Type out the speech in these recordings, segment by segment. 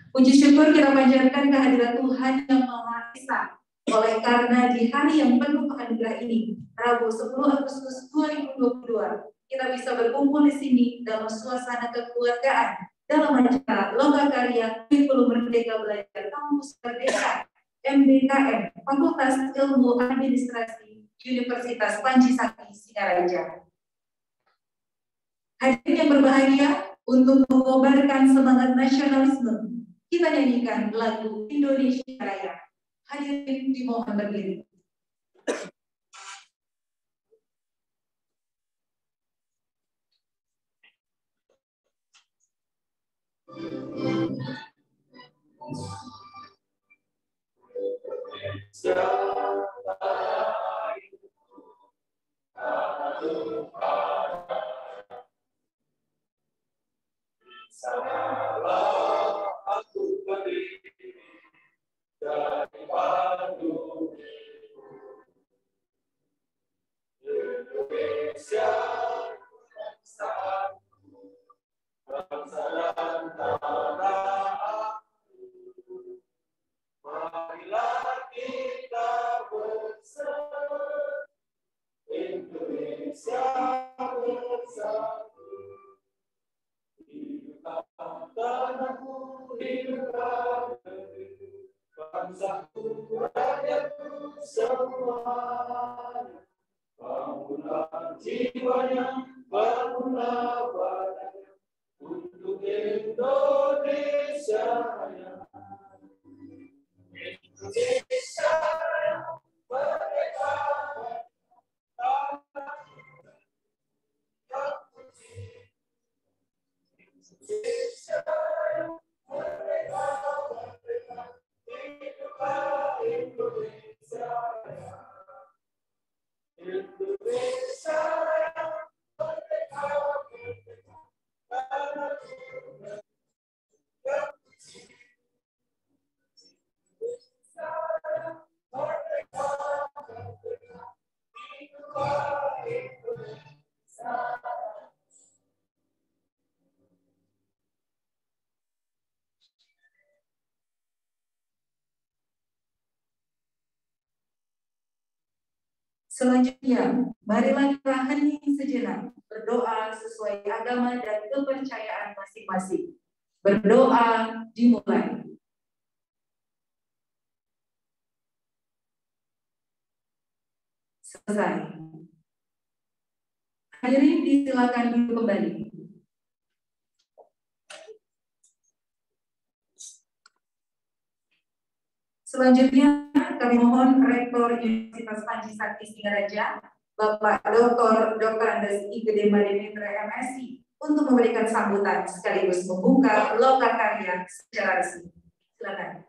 Puji syukur kita panjatkan kehadiran Tuhan yang Maha Esa. Oleh karena di hari yang penuh anugerah ini, Rabu 10 Agustus 2022, kita bisa berkumpul di sini dalam suasana kekeluargaan dalam acara Lokakarya Kurikulum Merdeka Belajar Kampus Merdeka MBKM Fakultas Ilmu Administrasi Universitas Panji Sakti Singaraja. Hadirin yang berbahagia, untuk mengobarkan semangat nasionalisme, kita nyanyikan lagu Indonesia Raya. Hadirin dimohon berdiri. Salah aku berdiri dari Bandung, Indonesia bangsa dan tanah aku. Marilah kita bersatu, Indonesia bersatu. Hiduplah tanahku, hiduplah negeriku, bangsaku, rakyatku semuanya. Bangunlah jiwanya, bangunlah badannya, untuk Indonesia Raya. Indonesia Raya, merdeka, Indonesia Raya, merdeka, hiduplah Indonesia Raya. Indonesia Raya, merdeka, Selanjutnya, marilah kita hening sejenak, berdoa sesuai agama dan kepercayaan masing-masing. Berdoa dimulai. Selesai. Hadirin disilakan duduk kembali. Selanjutnya, kami mohon Rektor Universitas Panji Sakti Singaraja, Bapak Dr. Andes Igede Madenetra MSI, untuk memberikan sambutan sekaligus membuka Lokakarya secara resmi. Silakan.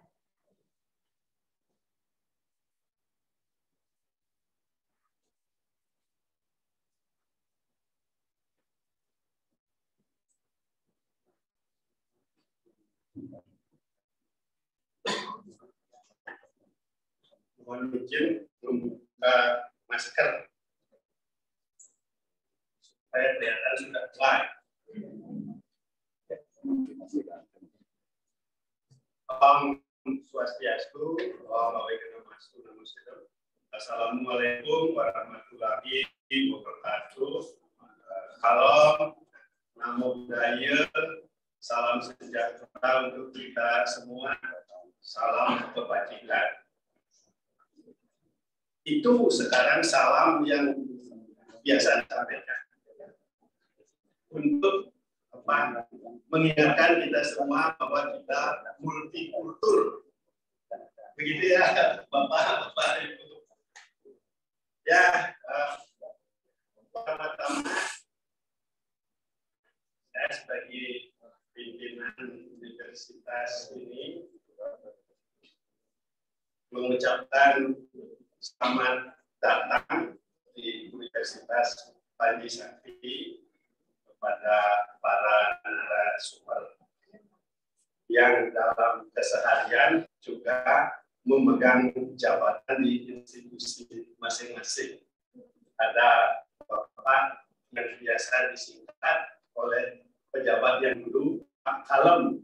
Mohon izin membuka masker supaya kelihatan sudah live. Om Swastiastu, Om Wassalamualaikum, Assalamualaikum warahmatullahi wabarakatuh. Salam, namo buddhaya, salam sejahtera untuk kita semua, salam kebajikan. Itu sekarang salam yang biasa disampaikan untuk mengingatkan kita semua bahwa kita multikultur, begitu ya Bapak Ibu. Ya, pertama-tama saya sebagai pimpinan universitas ini mengucapkan selamat datang di Universitas Panji Sakti kepada para narasumber yang dalam keseharian juga memegang jabatan di institusi masing-masing. Ada Bapak yang biasa disingkat oleh pejabat yang dulu Pak Kalem.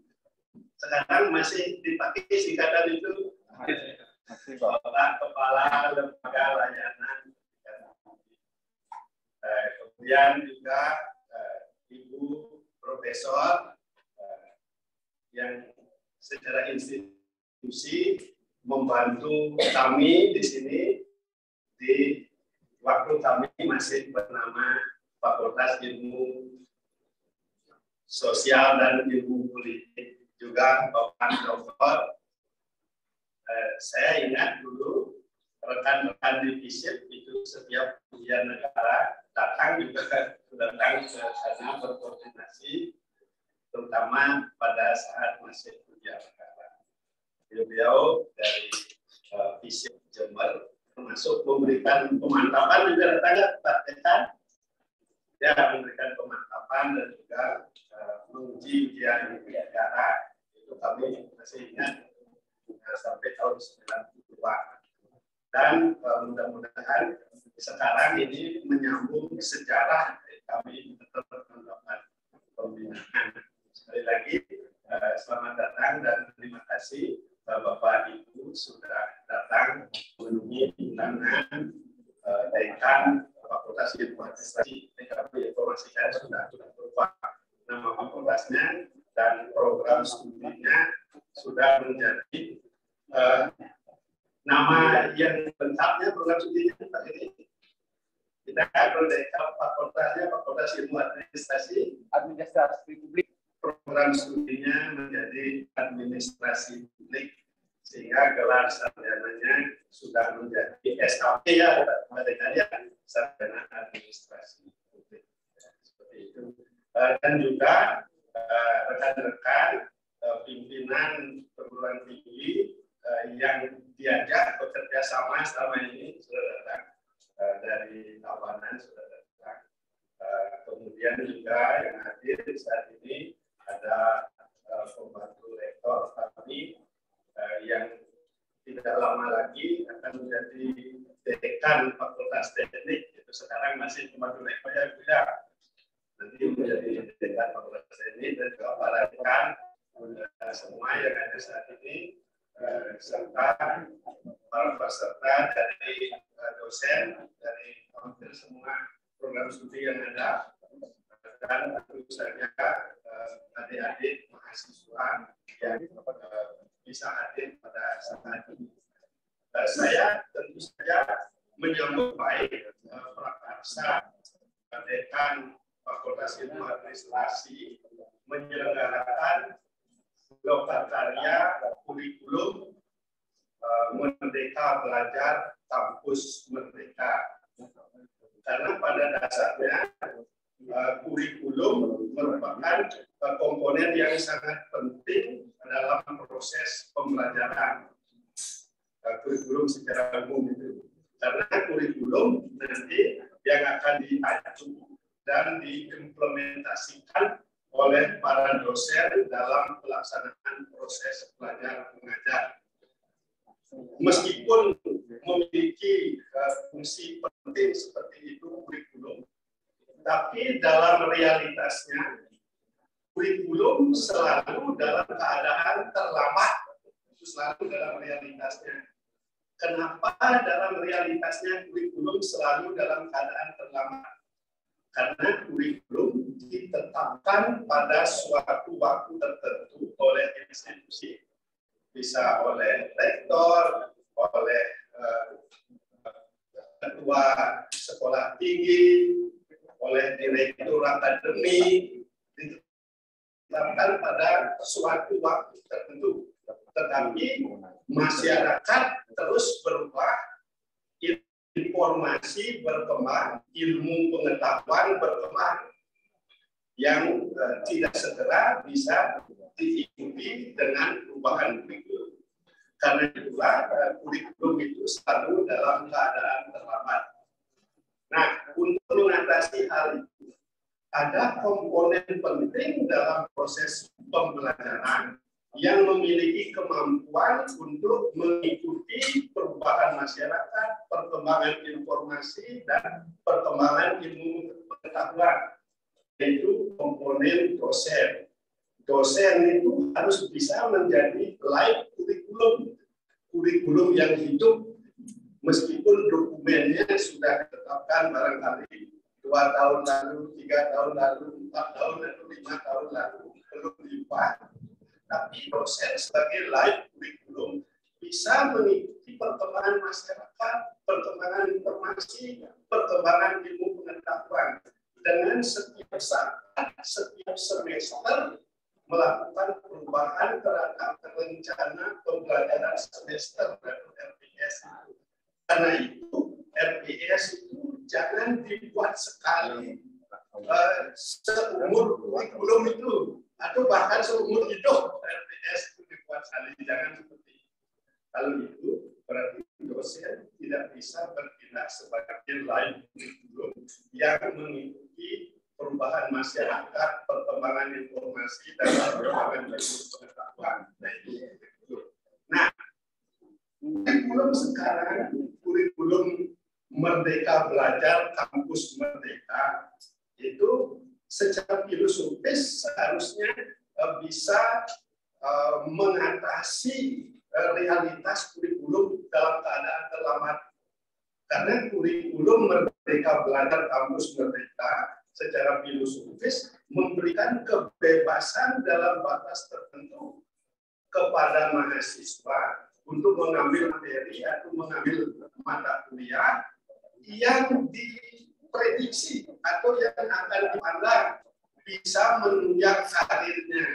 sekarang masih dipakai singkatan itu Bapak Kepala Lembaga Layanan. Kemudian juga Ibu Profesor yang secara institusi membantu kami di sini di waktu kami masih bernama Fakultas Ilmu Sosial dan Ilmu Politik. Juga Bapak Dokter, saya ingat dulu rekan-rekan di FISIP itu setiap ujian negara datang juga datang ke sana berkoordinasi, terutama pada saat masih ujian negara. Beliau dari FISIP Jember termasuk memberikan pemantapan juga datang Pak Dekan, ya memberikan pemantapan dan juga menguji ujian negara. Itu kami masih ingat sampai tahun 92. Dan mudah-mudahan sekarang ini menyambung sejarah kami tetap melakukan pembinaan. Sekali lagi selamat datang dan terima kasih Bapak Ibu sudah datang memenuhi undangan Dekan Fakultas Ilmu Administrasi. Kami informasikan sudah berupa nama fakultasnya dan program studinya sudah menjadi nama yang lengkapnya program studinya Pak ini. Kita Dekan Fakultasnya Fakultas Ilmu Administrasi Publik. Program studinya menjadi administrasi publik sehingga gelar sarjananya sudah menjadi SKP ya sarjana administrasi publik. Seperti itu. Dan juga rekan-rekan pimpinan perguruan tinggi yang diajak bekerja sama selama ini sudah datang dari Tabanan sudah datang. Kemudian juga yang hadir saat ini ada pembantu rektor kami yang tidak lama lagi akan menjadi dekan Fakultas Teknik. Itu sekarang masih pembantu rektor ya. Nanti menjadi dekan Fakultas Teknik dan juga para dekan semua yang ada saat ini serta para peserta dari dosen dari hampir semua program studi yang ada dan tentu saja adik-adik mahasiswa yang bisa hadir pada saat ini. Saya tentu saja menyambut baik prakarsa Dekan Fakultas Ilmu Administrasi menyelenggarakan lokakarya kurikulum Merdeka Belajar Kampus Merdeka. Karena pada dasarnya kurikulum merupakan komponen yang sangat penting dalam proses pembelajaran kurikulum secara umum itu. Karena kurikulum nanti yang akan diacu dan diimplementasikan oleh para dosen dalam pelaksanaan proses belajar mengajar. Meskipun memiliki fungsi penting seperti itu kurikulum, tapi dalam realitasnya kurikulum selalu dalam keadaan terlambat. Itu selalu dalam realitasnya. Kenapa dalam realitasnya kurikulum selalu dalam keadaan terlambat? Karena kurikulum ditetapkan pada suatu waktu tertentu oleh institusi, bisa oleh rektor, oleh ketua sekolah tinggi, oleh direktur akademik, ditetapkan pada suatu waktu tertentu. Tetapi masyarakat terus berubah, informasi berkembang, ilmu pengetahuan berkembang, yang tidak segera bisa diikuti dengan perubahan kurikulum. Karena itulah kurikulum itu selalu dalam keadaan terlambat. Nah, untuk mengatasi hal itu, ada komponen penting dalam proses pembelajaran yang memiliki kemampuan untuk mengikuti perubahan masyarakat, perkembangan informasi, dan perkembangan ilmu pengetahuan, yaitu komponen dosen. dosen itu harus bisa menjadi live kurikulum yang hidup, meskipun dokumennya sudah ditetapkan barangkali 2 tahun lalu, 3 tahun lalu, 4 tahun lalu, 5 tahun lalu, belum diubah. Tapi dosen sebagai live kurikulum bisa mengikuti perkembangan masyarakat, perkembangan informasi, perkembangan ilmu pengetahuan dengan setiap saat, setiap semester melakukan perubahan terhadap rencana pembelajaran semester dari RPS. Karena itu RPS itu jangan dibuat sekali seumur kurikulum itu, atau bahkan seumur hidup RPS itu dibuat sekali, jangan seperti itu. Kalau itu berarti dosen tidak bisa bertindak sebagai live kurikulum yang mengikuti perubahan masyarakat, perkembangan informasi, dan perkembangan ilmu pengetahuan. Nah, kurikulum sekarang, kurikulum Merdeka Belajar, Kampus Merdeka, itu secara filosofis seharusnya bisa mengatasi realitas kurikulum dalam keadaan terlambat. Karena kurikulum Merdeka Belajar, Kampus Merdeka secara filosofis memberikan kebebasan dalam batas tertentu kepada mahasiswa untuk mengambil materi atau mengambil mata kuliah yang diprediksi atau yang akan dipandang bisa menunjang karirnya,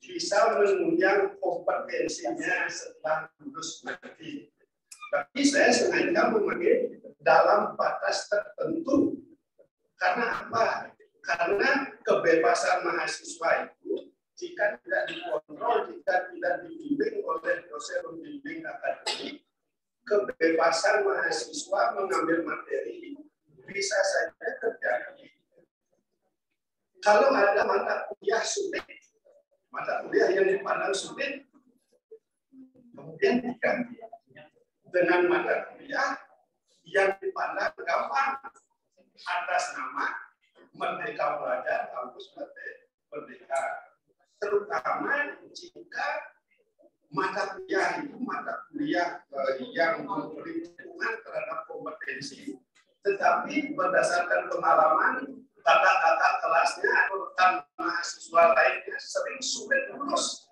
bisa menunjang kompetensinya setelah lulus nanti. Tapi saya sengaja memakai dalam batas tertentu. Karena apa? Karena kebebasan mahasiswa itu jika tidak dikontrol, jika tidak dibimbing oleh dosen pembimbing akademik, kebebasan mahasiswa mengambil materi bisa saja terjadi. Kalau ada mata kuliah sulit, mata kuliah yang dipandang sulit, kemudian diganti dengan mata kuliah yang dipandang gampang atas nama Merdeka Belajar, Kampus Merdeka. Terutama jika mata kuliah itu mata kuliah yang memberi dukungan terhadap kompetensi, tetapi berdasarkan pengalaman kakak-kakak kelasnya atau rekan mahasiswa lainnya sering sulit lulus.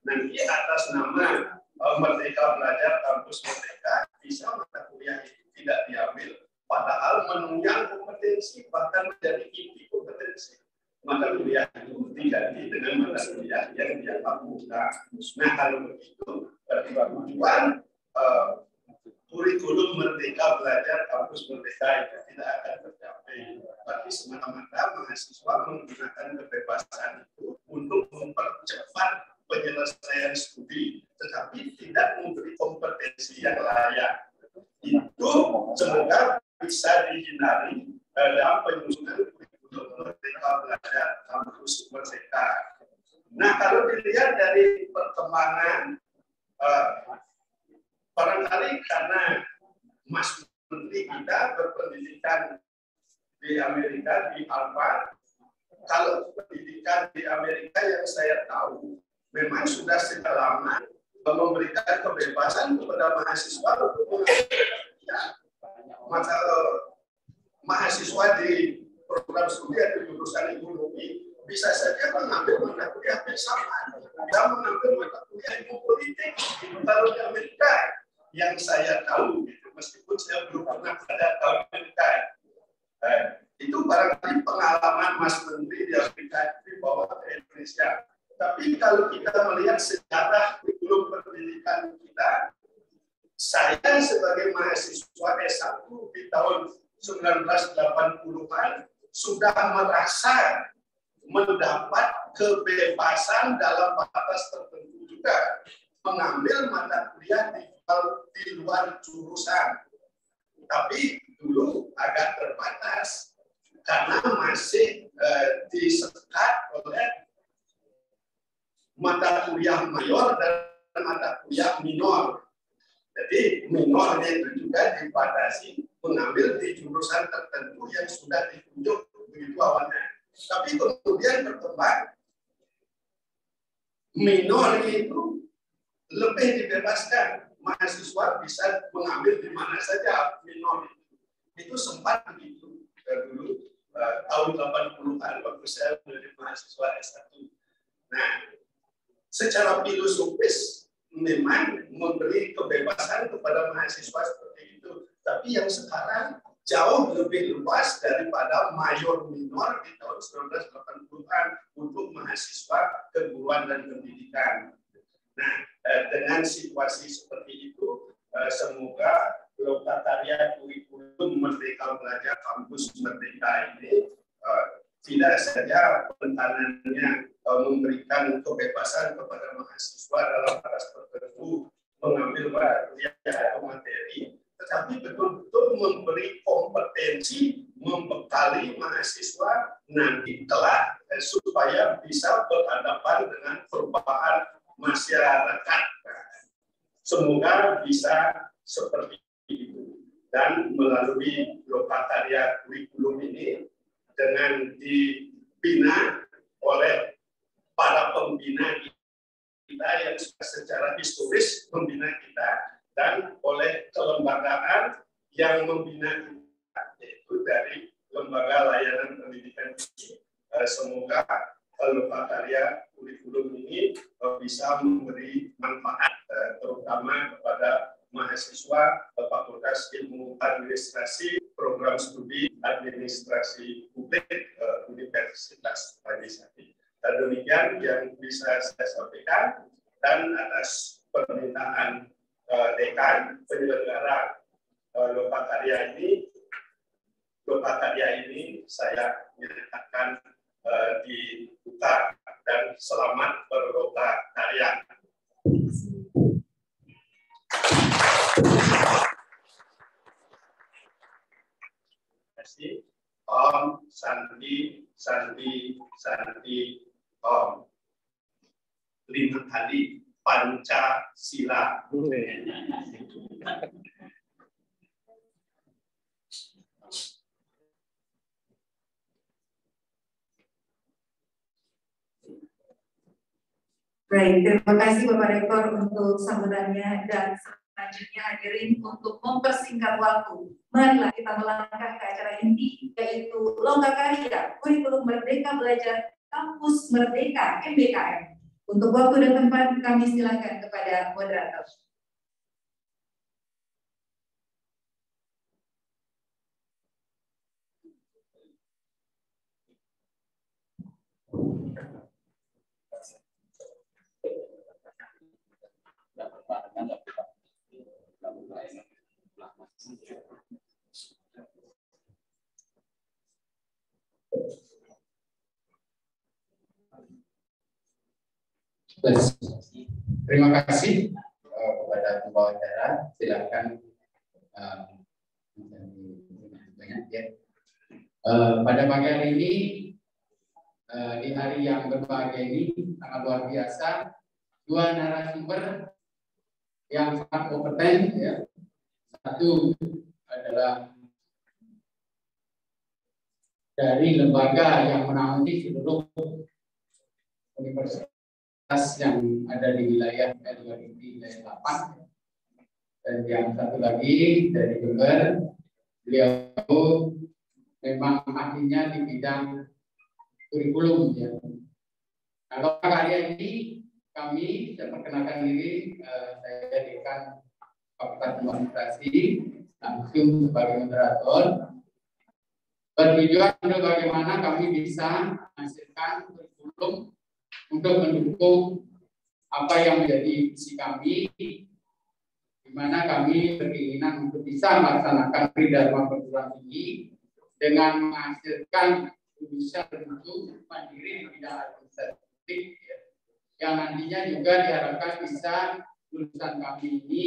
Nanti atas nama Merdeka Belajar, Kampus Merdeka, bisa mata kuliah itu tidak diambil, padahal menunjang kompetensi, bahkan menjadi inti kompetensi. Mata kuliah itu diganti dengan mata kuliah yang dianggap mudah. Nah, kalau begitu, tujuan kurikulum Merdeka Belajar, Kampus Merdeka itu tidak akan tercapai. Tapi semata-mata mahasiswa menggunakan kebebasan itu untuk mempercepat penyelesaian studi, tetapi tidak memberi kompetensi yang layak. Itu semoga bisa dihindari dalam penyusunan kurikulum Merdeka Belajar, Kampus Merdeka. Nah, kalau dilihat dari perkembangan, barangkali karena Mas Menteri kita berpendidikan di Amerika, di Harvard. Kalau pendidikan di Amerika yang saya tahu, memang sudah sejak lama memberikan kebebasan kepada mahasiswa untuk mengambil mahasiswa di program studi atau jurusan ekonomi bisa saja mengambil mata kuliah filsafat dan mengambil mata kuliah ilmu politik. Kalau di Amerika yang saya tahu, meskipun saya belum pernah berada di Amerika, itu barangkali pengalaman Mas Menteri di Amerika dibawa ke Indonesia. Tapi kalau kita melihat sejarah kurikulum pendidikan kita, saya sebagai mahasiswa S1 di tahun 1980-an sudah merasa mendapat kebebasan dalam batas tertentu juga mengambil mata kuliah di luar jurusan. Tapi dulu agak terbatas karena masih disekat oleh mata kuliah mayor dan mata kuliah minor. Jadi minornya itu juga dibatasi mengambil di jurusan tertentu yang sudah ditunjuk begitu awalnya. Tapi kemudian berkembang minor itu lebih dibebaskan. Mahasiswa bisa mengambil di mana saja minor itu sempat begitu dulu tahun 80-an waktu saya menjadi mahasiswa S1. Nah, secara filosofis memang memberi kebebasan kepada mahasiswa seperti itu. Tapi yang sekarang jauh lebih luas daripada mayor minor di tahun 1980-an untuk mahasiswa keguruan dan pendidikan. Nah, dengan situasi seperti itu, semoga Lokakarya Kurikulum Merdeka Belajar Kampus Merdeka ini tidak saja pentangannya memberikan kebebasan kepada mahasiswa dalam batas tertentu mengambil materi, tetapi betul-betul memberi kompetensi, membekali mahasiswa nanti kelak supaya bisa berhadapan dengan perubahan masyarakat. Semoga bisa seperti itu. Dan melalui Lokakarya Kurikulum ini dengan dibina oleh para pembina kita yang secara historis membina kita dan oleh kelembagaan yang membina kita, yaitu dari Lembaga Layanan Pendidikan Tinggi. Semoga Lokakarya Kurikulum ini bisa memberi manfaat terutama kepada mahasiswa Fakultas Ilmu Administrasi Program Studi Administrasi Publik Universitas Trisakti. Dan demikian yang bisa saya sampaikan, dan atas permintaan dekan penyelenggara Lokakarya ini saya menyatakan dibuka dan selamat berlokakarya. Terima kasih. Om Santi Santi Santi Om. 5 kali Pancasila. Baik, terima kasih Bapak Rektor untuk sambutannya, dan selanjutnya hadirin untuk mempersingkat waktu. Marilah kita melangkah ke acara inti, yaitu Lokakarya Kurikulum Merdeka Belajar Kampus Merdeka MBKM. Untuk waktu dan tempat kami silakan kepada moderator. Terima kasih kepada pembawa acara. Silakan banyak ya. Pada pagi hari ini, di hari yang berbahagia ini, sangat luar biasa, 2 narasumber yang sangat kompeten ya. Satu adalah dari lembaga yang menangani seluruh universitas yang ada di wilayah L2 di wilayah 8, dan yang satu lagi dari Jember. Beliau memang ahlinya di bidang kurikulum ya. Nah, karya ini kami, saya perkenalkan diri, saya dekan Fakultas Administrasi, langsung sebagai moderator. Bertujuan untuk bagaimana kami bisa menghasilkan kurikulum untuk mendukung apa yang menjadi visi kami, di mana kami berkeinginan untuk bisa melaksanakan Tridharma perguruan tinggi dengan menghasilkan lulusan tentu mandiri di bidang administratif, yang nantinya juga diharapkan bisa lulusan kami ini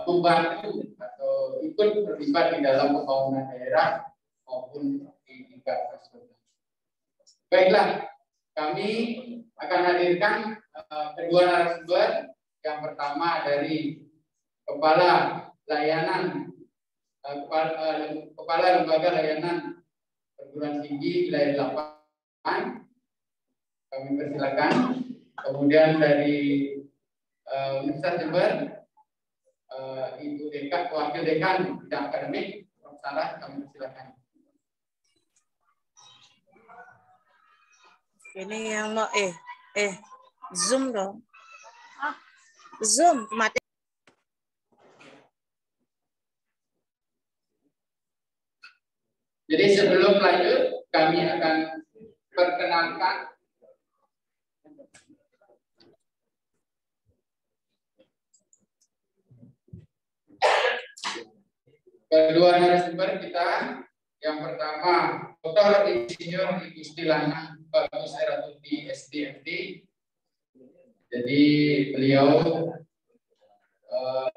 membantu atau ikut terlibat di dalam pembangunan daerah maupun di tingkat nasional. Baiklah, kami akan hadirkan kedua narasumber. Yang pertama dari Kepala Lembaga Layanan Perguruan Tinggi wilayah 8. Kami persilakan Kemudian dari Universitas Jember, Ibu Dekan, Wakil Dekan Bidang Akademik, Prof. Sarah, kami silakan. Ini yang mau Zoom dong. Zoom mati. Jadi sebelum lanjut, kami akan perkenalkan kedua narasumber kita. Yang pertama, Dr. Insinyur Ibu Stilana Bagus Eratuti SDMD. Jadi beliau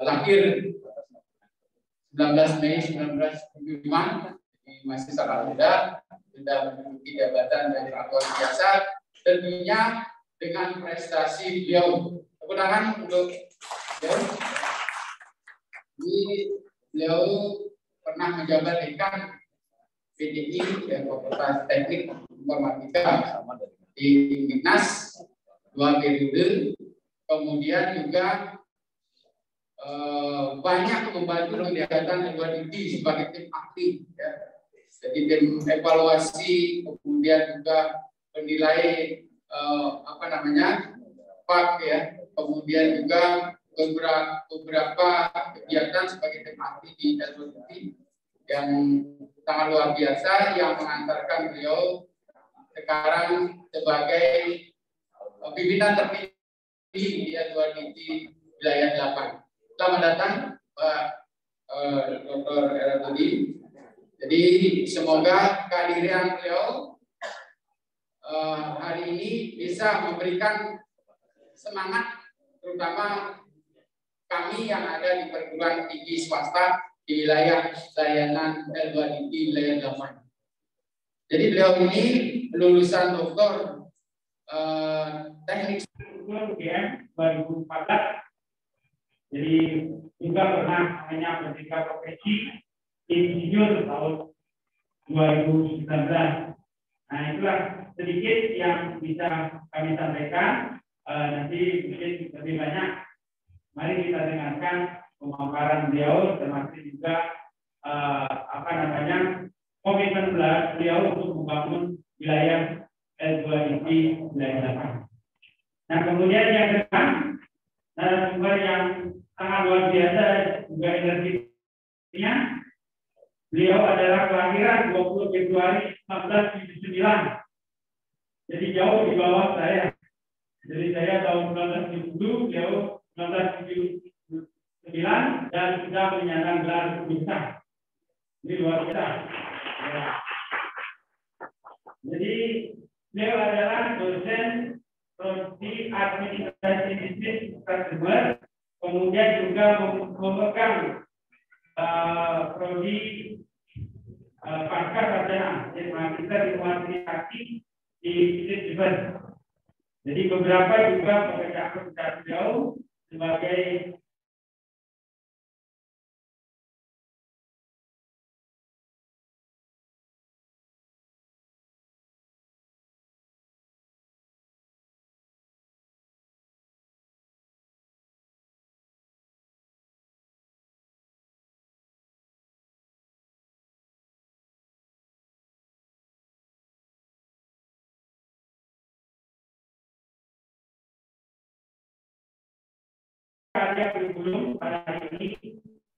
lahir 19 Mei 1975, masih sangat muda, sudah menduduki jabatan yang luar biasa, tentunya dengan prestasi beliau. Tepuk tangan untuk beliau. Beliau pernah menjabat dekan PDI dan Fakultas Teknik Informatika di Dinas 2 periode, kemudian juga banyak membantu kegiatan Edward Diti sebagai tim ahli, ya. Jadi tim evaluasi, kemudian juga penilai PAK, ya, kemudian juga beberapa kegiatan sebagai tim ahli di Edward Diti yang sangat luar biasa, yang mengantarkan beliau sekarang sebagai pimpinan terpilih di Edward Diti wilayah 8. Selamat datang Pak Dr. Eratuti. Jadi semoga kehadiran beliau hari ini bisa memberikan semangat, terutama kami yang ada di perguruan tinggi swasta di wilayah layanan Edward Diti wilayah 8. Jadi beliau ini lulusan doktor teknik UGM 2014. Jadi juga pernah hanya bertiga profesi insinyur tahun 2019. Nah, itulah sedikit yang bisa kami sampaikan. Nanti mungkin lebih banyak. Mari kita dengarkan pemaparan beliau, termasuk juga komitmen beliau untuk membangun wilayah L2IP wilayah 8. Nah, kemudian yang kedua, narasumber yang sangat luar biasa juga energinya. Beliau adalah kelahiran 20 Februari 1979. Jadi jauh di bawah saya. Jadi saya tahun 1970, beliau 1979, dan sudah menyandang gelar besar. Ini luar biasa. Ya. Jadi beliau adalah dosen prodi administrasi bisnis customer, kemudian juga memegang prodi pasca sarjana, yaitu magister informasi di bisnis event. Jadi beberapa juga pekerjaan beliau sebagai karya kurikulum pada hari ini